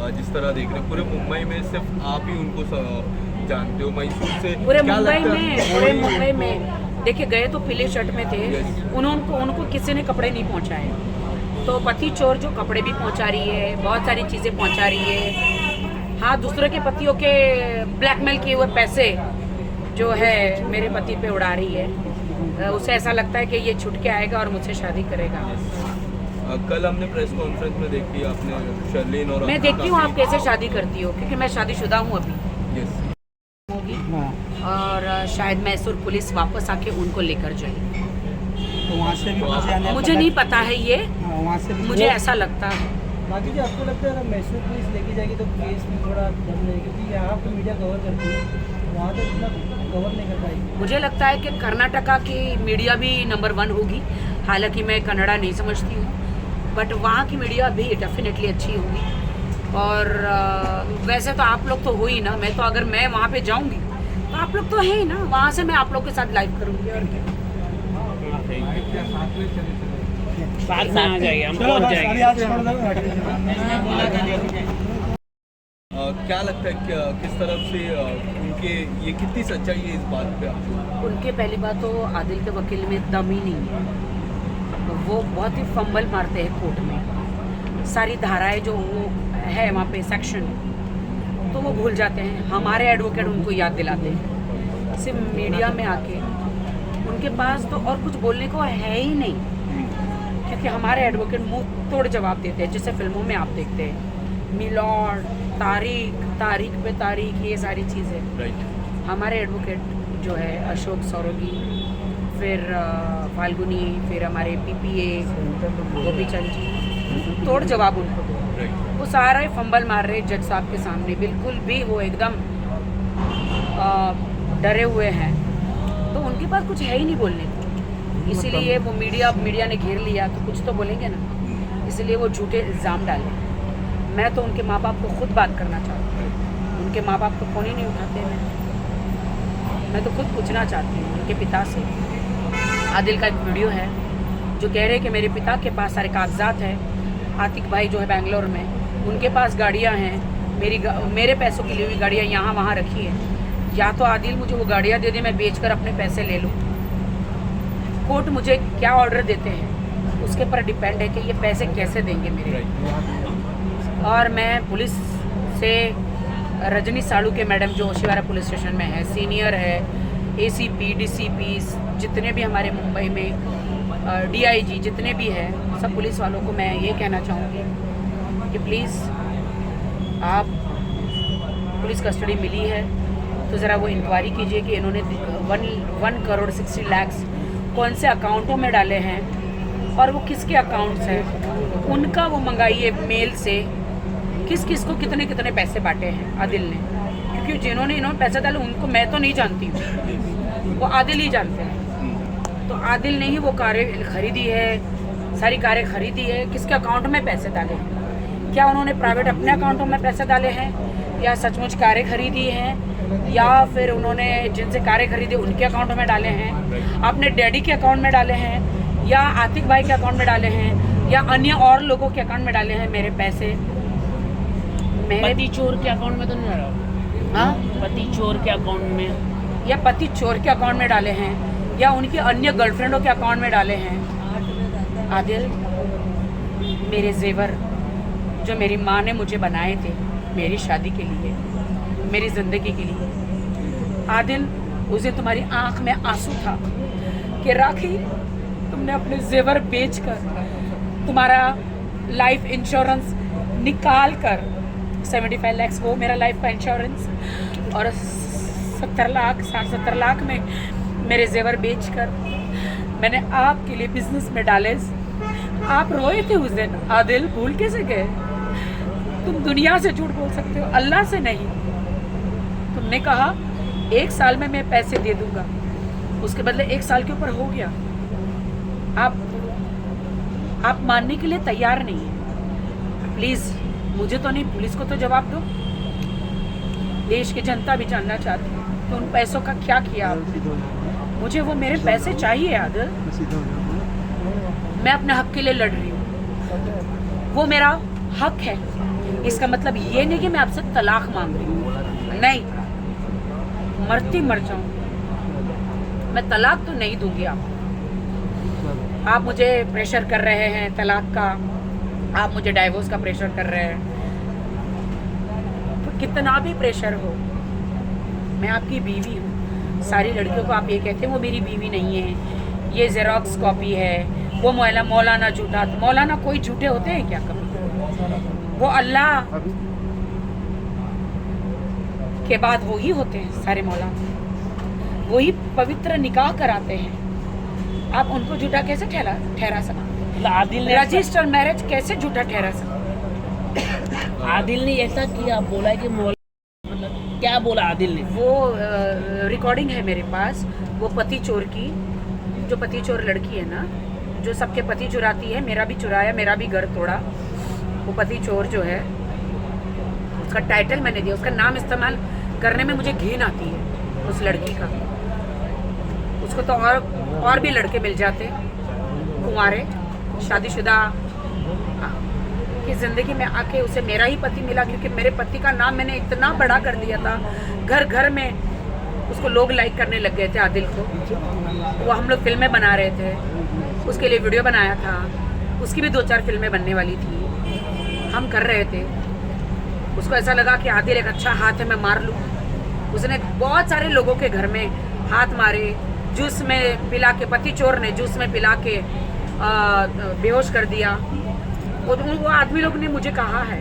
जिस तरह देख रहे हैं पूरे मुंबई में सिर्फ आप ही उनको जानते हो, मैसूर से पूरे मुंबई में देखिए गए तो पीले शर्ट में थे। उनको किसी ने कपड़े नहीं पहुंचाए। तो पति चोर जो कपड़े भी पहुंचा रही है, बहुत सारी चीज़ें पहुंचा रही है। हाँ, दूसरे के पतियों के ब्लैकमेल किए हुए पैसे जो है मेरे पति पे उड़ा रही है। उसे ऐसा लगता है कि ये छुट के आएगा और मुझसे शादी करेगा। कल हमने प्रेस कॉन्फ्रेंस में देखी आपने शर्लिन और मैं देखती हूँ आप कैसे शादी करती हो, क्योंकि मैं शादीशुदा हूँ अभी। होगी और शायद मैसूर पुलिस वापस आके उनको लेकर जाएगी। तो वहाँ से भी मुझे नहीं पता है ये, वहाँ से भी मुझे ऐसा लगता है। बाकी जी आपको लगता है अगर मैसूर पुलिस लेके जाएगी तो केस में थोड़ा दम रहेगी, क्योंकि यहाँ पे मीडिया कवर करती है, वहाँ तो इतना कवर नहीं कर पाएगी। मुझे लगता है कि कर्नाटका की मीडिया भी नंबर 1 होगी। हालांकि मैं कन्नड़ा नहीं समझती हूँ, बट वहाँ की मीडिया भी डेफिनेटली अच्छी होगी। और वैसे तो आप लोग तो हो ही ना। मैं तो अगर मैं वहाँ पे जाऊँगी तो आप लोग तो है ही ना। वहाँ से मैं आप लोग के साथ लाइव करूँगी और क्या। साथ में आ जाएंगे, हम पहुँच जाएंगे। क्या लगता है किस तरफ से उनके ये कितनी सच्चाई है इस बात पे आपको? उनके पहली बात तो आदिल के वकील में दम ही नहीं है। वो बहुत ही फंबल मारते हैं कोर्ट में। सारी धाराएं जो वो है वहाँ पे सेक्शन तो वो भूल जाते हैं। हमारे एडवोकेट उनको याद दिलाते हैं। सिर्फ मीडिया में आके उनके पास तो और कुछ बोलने को है ही नहीं, क्योंकि हमारे एडवोकेट मुंह तोड़ जवाब देते हैं, जैसे फिल्मों में आप देखते हैं मिलॉर्ड, तारीख पे तारीख, ये सारी चीज़ें। हमारे एडवोकेट जो है अशोक सौरगी, फिर फाल्गुनी, फिर हमारे पीपीए गोपीचंद जी, तोड़ जवाब उनको दो। वो सारा फंबल मार रहे जज साहब के सामने, बिल्कुल भी वो एकदम डरे हुए हैं। तो उनके पास कुछ है ही नहीं बोलने को, इसीलिए वो मीडिया ने घेर लिया तो कुछ तो बोलेंगे ना, इसलिए वो झूठे इल्ज़ाम डाले। मैं तो उनके माँ बाप को खुद बात करना चाहती हूँ। उनके माँ बाप तो फ़ोन ही नहीं उठाते। मैं तो खुद पूछना चाहती हूँ उनके पिता से। आदिल का एक वीडियो है जो कह रहे हैं कि मेरे पिता के पास सारे कागजात हैं। आतिक भाई जो है बेंगलोर में, उनके पास गाड़ियाँ हैं, मेरे पैसों की ली हुई गाड़ियाँ यहाँ वहाँ रखी है। या तो आदिल मुझे वो गाड़ियाँ दे दे, मैं बेचकर अपने पैसे ले लूँ। कोर्ट मुझे क्या ऑर्डर देते हैं उसके पर डिपेंड है कि ये पैसे कैसे देंगे मेरे। और मैं पुलिस से रजनी साड़ू के मैडम जो ओशिवारा पुलिस स्टेशन में है, सीनियर है, एसीपी, डीसीपी, जितने भी हमारे मुंबई में डीआईजी जितने भी हैं, सब पुलिस वालों को मैं ये कहना चाहूँगी कि प्लीज़ आप पुलिस कस्टडी मिली है तो ज़रा वो इंक्वायरी कीजिए कि इन्होंने 1 करोड़ 60 लाख कौन से अकाउंटों में डाले हैं और वो किसके अकाउंट्स हैं, उनका वो मंगाइए मेल से किस किस को कितने कितने पैसे बांटे हैं आदिल ने। क्योंकि जिन्होंने इन्होंने पैसे डाले उनको मैं तो नहीं जानती हूँ, वो आदिल ही जानते हैं। तो आदिल ने ही वो कारें खरीदी है, सारी कारें खरीदी है, किसके अकाउंट में पैसे डाले हैं, क्या उन्होंने प्राइवेट अपने अकाउंटों में पैसे डाले हैं या सचमुच कारें खरीदी हैं, या फिर उन्होंने जिनसे कारें खरीदी उनके अकाउंट में डाले हैं, अपने डैडी के अकाउंट में डाले हैं, या आतिक भाई के अकाउंट में डाले हैं, या अन्य और लोगों के अकाउंट में डाले हैं मेरे पैसे। पति चोर के अकाउंट में तो नहीं डाला? हाँ, पति चोर के अकाउंट में, या पति चोर के अकाउंट में डाले हैं या उनकी अन्य गर्लफ्रेंडों के अकाउंट में डाले हैं। आदिल, मेरे जेवर जो मेरी माँ ने मुझे बनाए थे मेरी शादी के लिए, मेरी ज़िंदगी के लिए, आदिल उस दिन तुम्हारी आंख में आंसू था कि राखी तुमने अपने जेवर बेचकर तुम्हारा लाइफ इंश्योरेंस निकाल कर 75 लाख वो मेरा लाइफ का इंश्योरेंस और 70 लाख 60-70 लाख में मेरे जेवर बेचकर मैंने आपके लिए बिजनेस में डाले। आप रोए थे उस दिन। आदिल, भूल कैसे गए? तुम दुनिया से झूठ बोल सकते हो, अल्लाह से नहीं। तुमने कहा 1 साल में मैं पैसे दे दूंगा, उसके बदले 1 साल के ऊपर हो गया। आप मानने के लिए तैयार नहीं है। प्लीज़ मुझे तो नहीं, पुलिस को तो जवाब दो। देश की जनता भी जानना चाहती है तो उन पैसों का क्या किया। मुझे वो मेरे पैसे चाहिए आदिल। मैं अपने हक के लिए लड़ रही हूँ। वो मेरा हक है। इसका मतलब ये नहीं कि मैं आपसे तलाक मांग रही हूँ, नहीं, मरती मर जाऊँ, मैं तलाक तो नहीं दूंगी आपको। आप मुझे प्रेशर कर रहे हैं तलाक का, आप मुझे डाइवोर्स का प्रेशर कर रहे हैं, तो कितना भी प्रेशर हो, मैं आपकी बीवी हूँ। सारी लड़कियों को आप ये कहते हैं वो मेरी बीवी नहीं है, ये जेरोक्स कॉपी है, वो मौलाना झूठा। मौलाना कोई झूठे होते हैं क्या कभी? वो अल्लाह के बाद वो ही होते हैं सारे मौलाना, वही पवित्र निकाह कराते हैं। आप उनको झूठा कैसे ठहरा सकते? आदिल ने रजिस्टर मैरिज कैसे झूठा ठहरा सकते? आदिल ने ऐसा किया, बोला कि मतलब क्या बोला आदिल ने? वो रिकॉर्डिंग है मेरे पास, वो पति चोर की, जो पति चोर लड़की है ना, जो सबके पति चुराती है, मेरा भी चुराया, मेरा भी घर तोड़ा, वो पति चोर जो है, उसका टाइटल मैंने दिया, उसका नाम इस्तेमाल करने में मुझे घिन आती है उस लड़की का। उसको तो और भी लड़के मिल जाते कुंवारे शादीशुदा की ज़िंदगी में आके, उसे मेरा ही पति मिला, क्योंकि मेरे पति का नाम मैंने इतना बड़ा कर दिया था, घर घर में उसको लोग लाइक करने लग गए थे आदिल को। वो हम लोग फिल्में बना रहे थे, उसके लिए वीडियो बनाया था, उसकी भी 2-4 फिल्में बनने वाली थी, हम कर रहे थे। उसको ऐसा लगा कि आदिल एक अच्छा हाथ है, मैं मार लूँ। उसने बहुत सारे लोगों के घर में हाथ मारे, जूस में पिला के, पति चोर ने जूस में पिला के बेहोश कर दिया। वो आदमी लोग ने मुझे कहा है,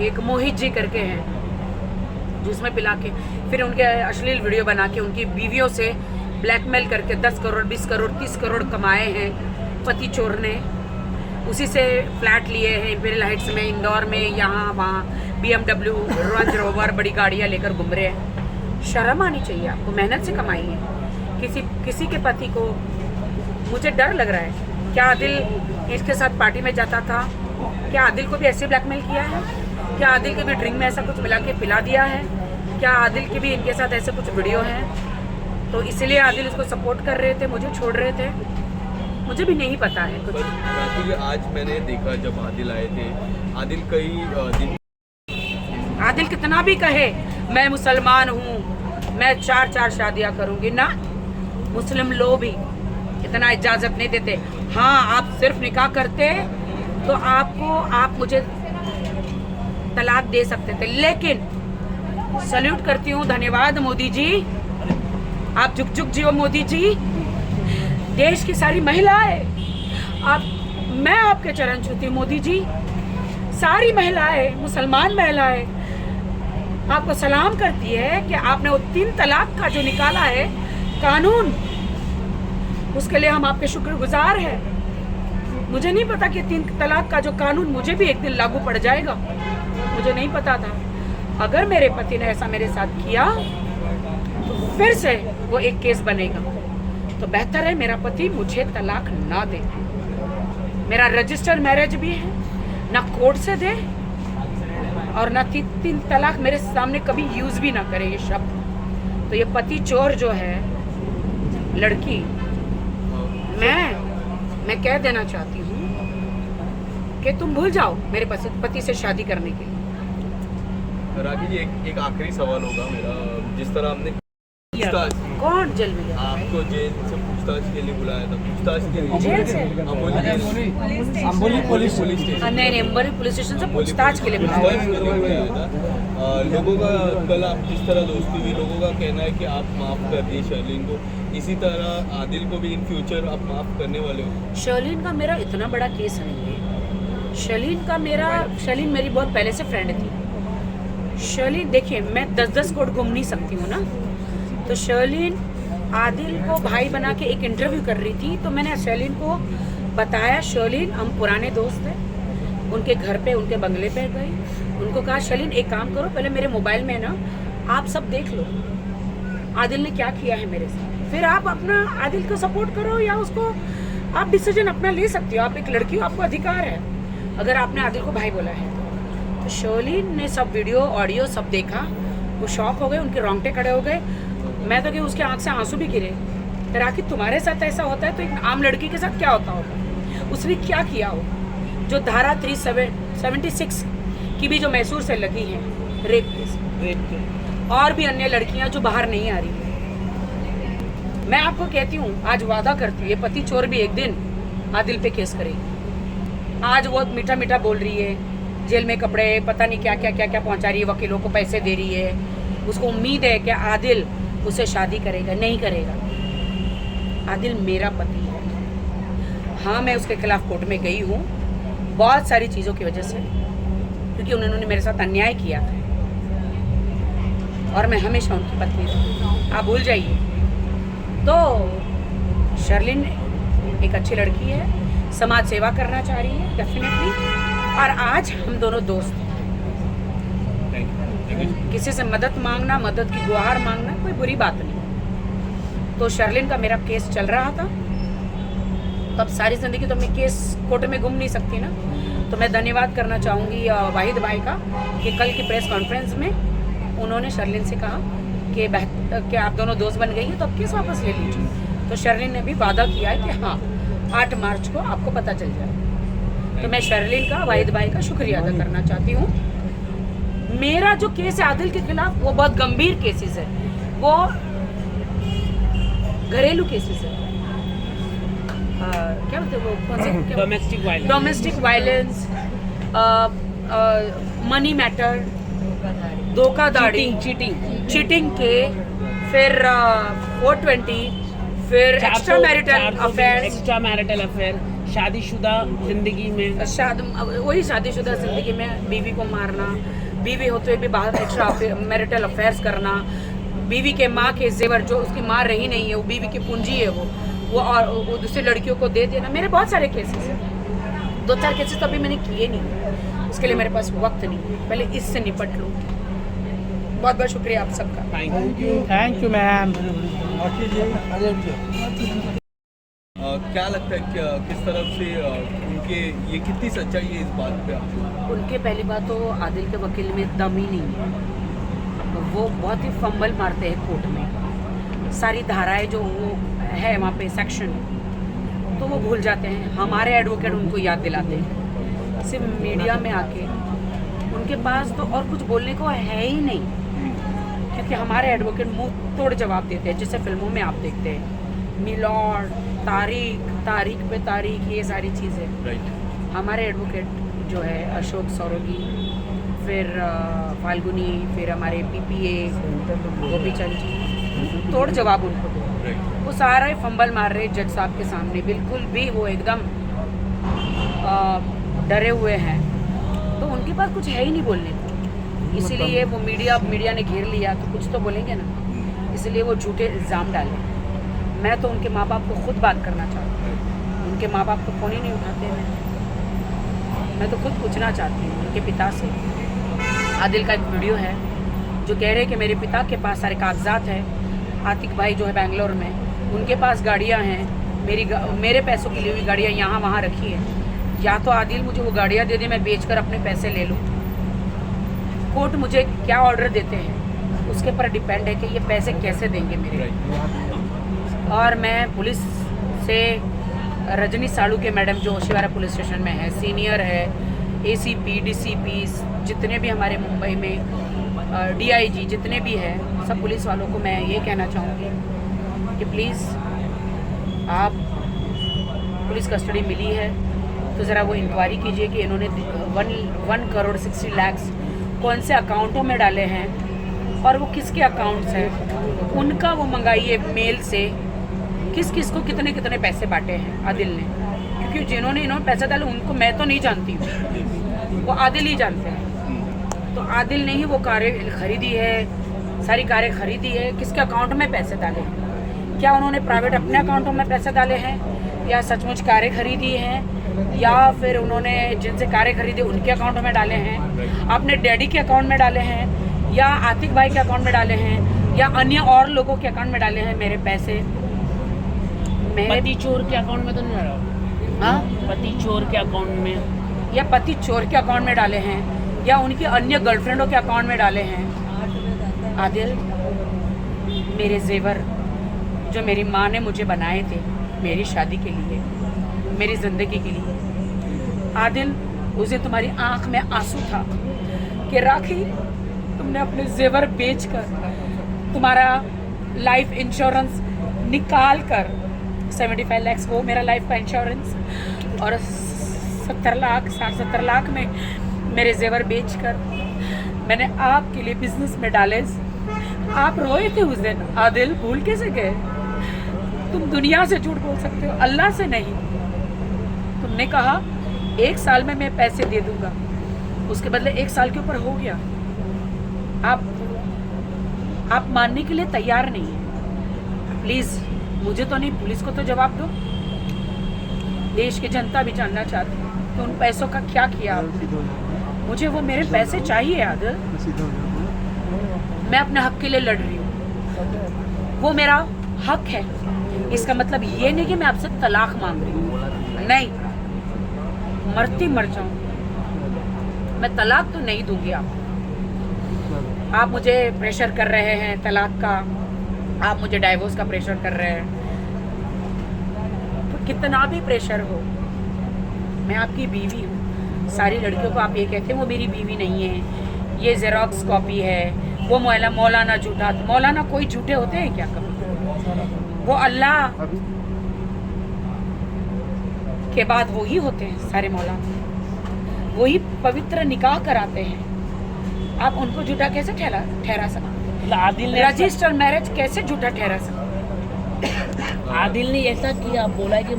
एक मोहित जी करके हैं, जूस में पिला के फिर उनके अश्लील वीडियो बना के उनकी बीवियों से ब्लैकमेल करके 10 करोड़ 20 करोड़ 30 करोड़ कमाए हैं पति चोर ने। उसी से फ्लैट लिए हैं इंपीरियल हाइट्स में, इंदौर में, यहाँ वहाँ, BMW, रेंज रोवर, बड़ी गाड़ियाँ लेकर घूम रहे हैं। शर्म आनी चाहिए आपको, मेहनत से कमाई है। किसी के पति को, मुझे डर लग रहा है, क्या आदिल इसके साथ पार्टी में जाता था? क्या आदिल को भी ऐसे ब्लैकमेल किया है? क्या आदिल के भी ड्रिंक में ऐसा कुछ मिला के पिला दिया है? क्या आदिल के भी इनके साथ ऐसे कुछ वीडियो हैं? तो इसलिए आदिल उसको सपोर्ट कर रहे थे, मुझे छोड़ रहे थे, मुझे भी नहीं पता है कुछ। पर आज मैंने देखा जब आदिल आए थे, आदिल कई दिन, आदिल कितना भी कहे मैं मुसलमान हूँ, मैं 4 शादियाँ करूँगी ना, मुस्लिम लोग भी इतना इजाज़त नहीं देते। हाँ, आप सिर्फ निकाह करते तो आप मुझे तलाक दे सकते थे, लेकिन सल्यूट करती हूँ, धन्यवाद मोदी जी, आप जुग जुग जियो मोदी जी। देश की सारी महिलाएं, मैं आपके चरण छूती हूँ मोदी जी। सारी महिलाएं, मुसलमान महिलाएं आपको सलाम करती है कि आपने वो 3 तलाक का जो निकाला है कानून, उसके लिए हम आपके शुक्रगुजार हैं। मुझे नहीं पता कि 3 तलाक का जो कानून मुझे भी एक दिन लागू पड़ जाएगा, मुझे नहीं पता था। अगर मेरे पति ने ऐसा मेरे साथ किया तो फिर से वो एक केस बनेगा। तो बेहतर है मेरा पति मुझे तलाक ना दे, मेरा रजिस्टर मैरिज भी है, ना कोर्ट से दे और ना 3 तलाक मेरे सामने कभी यूज भी ना करे ये शब्द। तो ये पति चोर जो है लड़की, मैं कह देना चाहती हूँ कि तुम भूल जाओ मेरे पति से शादी करने के लिए। राखी जी, एक आखिरी सवाल होगा मेरा। जिस तरह हमने कौन जेल में गया? आपको जेल से पूछताछ के लिए बुलाया था, पूछताछ के लिए जेल से? Amboli police station. नहीं, अम्बोली पुलिस स्टेशन से पूछताछ के लिए बुलाया था। लोगों का कल आप जिस तरह दोस्ती हुई, लोगों का कहना है कि आप माफ कर दिए शर्लिन को, इसी तरह आदिल को भी इन फ्यूचर आप माफ करने वाले हो? शर्लिन का मेरा इतना बड़ा केस नहीं है। शर्लिन मेरी बहुत पहले से फ्रेंड थी। शर्लिन, देखिए मैं 10-10 कोर्ट घूम नहीं सकती हूँ ना, तो शर्लिन आदिल को भाई बना के एक इंटरव्यू कर रही थी, तो मैंने शर्लिन को बताया, शर्लिन हम पुराने दोस्त हैं, उनके घर पे, उनके बंगले पे गई, उनको कहा शर्लिन एक काम करो, पहले मेरे मोबाइल में ना आप सब देख लो आदिल ने क्या किया है मेरे साथ, फिर आप अपना आदिल को सपोर्ट करो या उसको आप डिसीजन अपना ले सकती हो। आप एक लड़की हो, आपको अधिकार है अगर आपने आदिल को भाई बोला है। तो शर्लिन ने सब वीडियो ऑडियो सब देखा, वो शॉक हो गए, उनके रोंगटे खड़े हो गए। मैं तो कि उसके आंख से आंसू भी गिरे। राखी, तुम्हारे साथ ऐसा होता है तो एक आम लड़की के साथ क्या होता होगा? उसने क्या किया हो? जो धारा 376 की भी जो मैसूर से लगी है रेप केस, और भी अन्य लड़कियां जो बाहर नहीं आ रही है। मैं आपको कहती हूँ, आज वादा करती हूँ, ये पति चोर भी एक दिन आदिल पे केस करेगी। आज वो मीठा मीठा बोल रही है, जेल में कपड़े पता नहीं क्या क्या क्या क्या पहुंचा रही है, वकीलों को पैसे दे रही है। उसको उम्मीद है कि आदिल उसे शादी करेगा, नहीं करेगा। आदिल मेरा पति है। हाँ, मैं उसके खिलाफ कोर्ट में गई हूँ बहुत सारी चीज़ों की वजह से, क्योंकि उन्होंने मेरे साथ अन्याय किया था और मैं हमेशा उनकी पत्नी रही। आप भूल जाइए। तो शर्लिन एक अच्छी लड़की है, समाज सेवा करना चाह रही है डेफिनेटली, और आज हम दोनों दोस्त हैं। किसी से मदद मांगना, मदद की गुहार मांगना कोई बुरी बात नहीं। तो शर्लिन का मेरा केस चल रहा था, तो अब सारी ज़िंदगी तो मैं केस कोर्ट में घूम नहीं सकती ना। तो मैं धन्यवाद करना चाहूँगी वाहिद भाई का कि कल की प्रेस कॉन्फ्रेंस में उन्होंने शर्लिन से कहा कि आप दोनों दोस्त बन गई हैं, तो अब केस वापस ले लीजिए। तो शर्लिन ने भी वादा किया है कि हाँ 8 मार्च को आपको पता चल जाए। तो मैं शर्लिन का, वाहिद भाई का शुक्रिया अदा करना चाहती हूँ। मेरा जो केस है आदिल के खिलाफ, वो बहुत गंभीर केसेस है, वो घरेलू केसेस है। क्या बोलते हैं वो, कौन से? डोमेस्टिक वायलेंस, मनी मैटर, धोखाधड़ी, चीटिंग के, फिर 420, फिर एक्स्ट्रा मैरिटल अफेयर, शादीशुदा जिंदगी में वही शादीशुदा जिंदगी में बीवी को मारना, बीवी होते हुए भी बाहर एक्स्ट्रा मैरिटल अफेयर्स करना, बीवी के माँ के जेवर जो उसकी माँ रही नहीं है, वो बीवी की पूंजी है, वो और वो दूसरी लड़कियों को दे देना। मेरे बहुत सारे केसेस हैं, 2-4 केसेस तो अभी मैंने किए नहीं, उसके लिए मेरे पास वक्त नहीं, पहले इससे निपट लूँ। बहुत बहुत शुक्रिया आप सबका। Thank you ma'am. क्या लगता है कि किस तरफ से उनके ये कितनी सच्चाई है इस बात पे आपको? उनके पहली बात तो आदिल के वकील में दम ही नहीं है, तो वो बहुत ही फंबल मारते हैं कोर्ट में। सारी धाराएं जो वो है वहाँ पे सेक्शन, तो वो भूल जाते हैं। हमारे एडवोकेट उनको याद दिलाते हैं, सिर्फ मीडिया में आके। उनके पास तो और कुछ बोलने को है ही नहीं, क्योंकि हमारे एडवोकेट मुंह तोड़ जवाब देते हैं, जैसे फिल्मों में आप देखते हैं, मिलॉर्ड, तारीख पे तारीख, ये सारी चीज़ें। हमारे एडवोकेट जो है अशोक सौरगी, फिर फाल्गुनी, फिर हमारे PPA गोपीचंद जी, तोड़ जवाब उनको दो। वो सारा ही फंबल मार रहे जज साहब के सामने, बिल्कुल भी वो एकदम डरे हुए हैं। तो उनके पास कुछ है ही नहीं बोलने को, इसीलिए वो मीडिया ने घेर लिया, तो कुछ तो बोलेंगे ना, इसलिए वो झूठे इल्ज़ाम डाले। मैं तो उनके माँ बाप को खुद बात करना चाहती हूँ, उनके माँ बाप तो फ़ोन ही नहीं उठाते हैं। मैं तो खुद पूछना चाहती हूँ उनके पिता से। आदिल का एक वीडियो है जो कह रहे हैं कि मेरे पिता के पास सारे कागजात हैं, आतिक भाई जो है बेंगलोर में, उनके पास गाड़ियाँ हैं, मेरे पैसों की ली हुई गाड़ियाँ यहाँ वहाँ रखी है। या तो आदिल मुझे वो गाड़ियाँ दे दे, मैं बेचकर अपने पैसे ले लूँ। कोर्ट मुझे क्या ऑर्डर देते हैं उसके पर डिपेंड है कि ये पैसे कैसे देंगे मेरे। और मैं पुलिस से रजनी साड़ू के मैडम जो ओशिवारा पुलिस स्टेशन में है, सीनियर है, ACP, DCP, जितने भी हमारे मुंबई में DIG जितने भी हैं, सब पुलिस वालों को मैं ये कहना चाहूँगी कि प्लीज़ आप, पुलिस कस्टडी मिली है तो ज़रा वो इंक्वायरी कीजिए कि इन्होंने 1 करोड़ 60 लाख कौन से अकाउंटों में डाले हैं और वो किसके अकाउंट्स हैं, उनका वो मंगाइए मेल से, किस किस को कितने कितने पैसे बांटे हैं आदिल ने। क्योंकि जिन्होंने इन्होंने पैसा डाले उनको मैं तो नहीं जानती हूँ, वो आदिल ही जानते हैं। तो आदिल ने ही वो कारें खरीदी है, सारी कारें खरीदी है, किसके अकाउंट में पैसे डाले हैं, क्या उन्होंने प्राइवेट अपने अकाउंटों में पैसे डाले हैं, या सचमुच कारें खरीदी हैं, या फिर उन्होंने जिनसे कारें खरीदी उनके अकाउंट में डाले हैं, अपने डैडी के अकाउंट में डाले हैं, या आतिक भाई के अकाउंट में डाले हैं, या अन्य और लोगों के अकाउंट में डाले हैं मेरे पैसे। पति चोर के अकाउंट में तो नहीं डाला? हाँ, पति चोर के अकाउंट में, या पति चोर के अकाउंट में डाले हैं, या उनकी अन्य गर्लफ्रेंडों के अकाउंट में डाले हैं। आदिल, मेरे जेवर जो मेरी माँ ने मुझे बनाए थे मेरी शादी के लिए, मेरी ज़िंदगी के लिए, आदिल, उस दिन तुम्हारी आंख में आंसू था कि राखी तुमने अपने जेवर बेचकर, तुम्हारा लाइफ इंश्योरेंस निकाल कर, 75 लाख वो मेरा लाइफ का इंश्योरेंस, और 70 लाख 60-70 लाख में मेरे जेवर बेचकर मैंने आपके लिए बिजनेस में डाले। आप रोए थे उस दिन। आदिल, भूल कैसे गए? तुम दुनिया से झूठ बोल सकते हो, अल्लाह से नहीं। तुमने कहा 1 साल में मैं पैसे दे दूंगा, उसके बदले 1 साल के ऊपर हो गया। आप मानने के लिए तैयार नहीं है। प्लीज मुझे तो नहीं, पुलिस को तो जवाब दो। देश की जनता भी जानना चाहती है कि उन पैसों का क्या किया आपने। मुझे वो मेरे पैसे चाहिए आदिल। मैं अपने हक के लिए लड़ रही हूँ, वो मेरा हक है। इसका मतलब ये नहीं कि मैं आपसे तलाक मांग रही हूँ, नहीं। मरती मर जाऊँ, मैं तलाक तो नहीं दूंगी आपको। आप मुझे प्रेशर कर रहे हैं तलाक का, आप मुझे डाइवोर्स का प्रेशर कर रहे हैं। तो कितना भी प्रेशर हो, मैं आपकी बीवी हूँ। सारी लड़कियों को आप ये कहते हैं वो मेरी बीवी नहीं है, ये जेरोक्स कॉपी है, वो मौलाना झूठा। मौलाना कोई झूठे होते हैं क्या कभी? वो अल्लाह के बाद वो ही होते हैं सारे मौलाना, वही पवित्र निकाह कराते हैं। आप उनको झूठा कैसे ठहरा सकते? आदिल ने रजिस्टर मैरिज कैसे झूठा ठहरा सकते? आदिल ने ऐसा किया, बोला कि